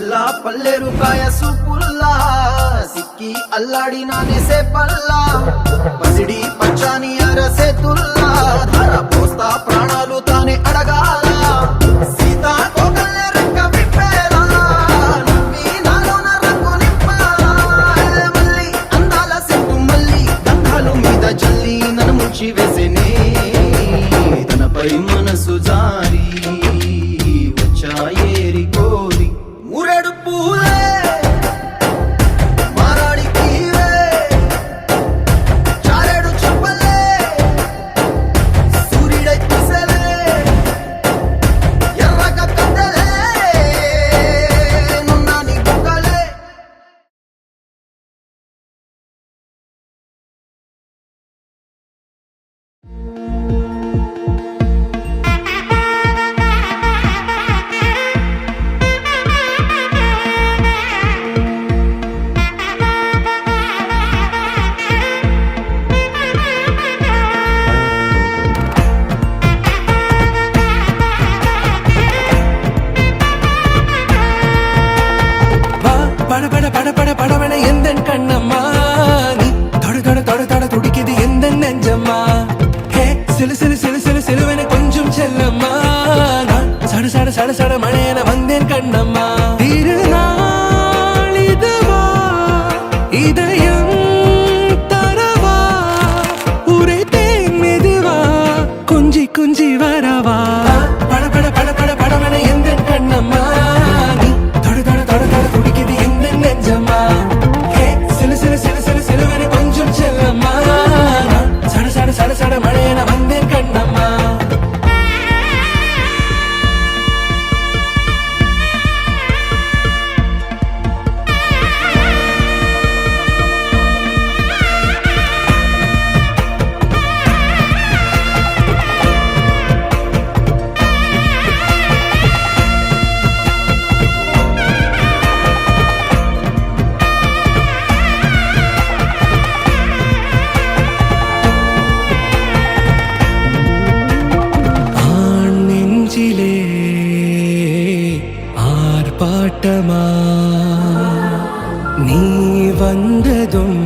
పిల్ల పల్లెరుకాయ సూపుల్లా సిక్కి అల్లాడినానే సే పల్లా పసిడి పచ్చాని అరసే తుల్లా ధర పోస్తా ప్రాణాలు తానే అడగాల సీతా కోకల్లే రెక్క విప్పేలా నవ్వి నాలోన రంగు నింపాలా మళ్ళీ అందాల సెట్టు మళ్ళీ దండాలు మీద జల్లి నన్ను ముంచి వేసేనే తనపై మనసు జారి వచ్చాయేరి కోరి మురెడు పూలే మారాడి కీవే చారెడు చెప్పలే సూర్యుడై కుసలే ఎర్రగ కద్దలే నున్నాని గుక్కలే பட பட பட பட படவன எந்த கண்ணம்மா நீ தொட தொட தொட தொட துடிக்குது எந்த நெஞ்சம்மா ஹே சிலு சிலு சிலு சிலு சிலுவன கொஞ்சம் செல்லம்மா நான் சட சட சட சட மழையன வந்தேன் கண்ணம்மா திருநாள் இதுவா இதயம் தரவா உரைத்தேன் மெதுவா கொஞ்சி கொஞ்சி வரவா பட பட பட பட படவன எந்த கண்ணம்மா நீ தொட தொட தொட தொட துடிக்குது எந்த நெஞ்சம்மா ஹே சிலு சிலு சிலு சிலு சிலுவன கொஞ்சம் செல்லம்மா நான் சட சட சட சட மழையன வந்தேன் கண்ணம்மா ஆண் நெஞ்சிலே ஆர்ப்பாட்டமா நீ வந்ததும்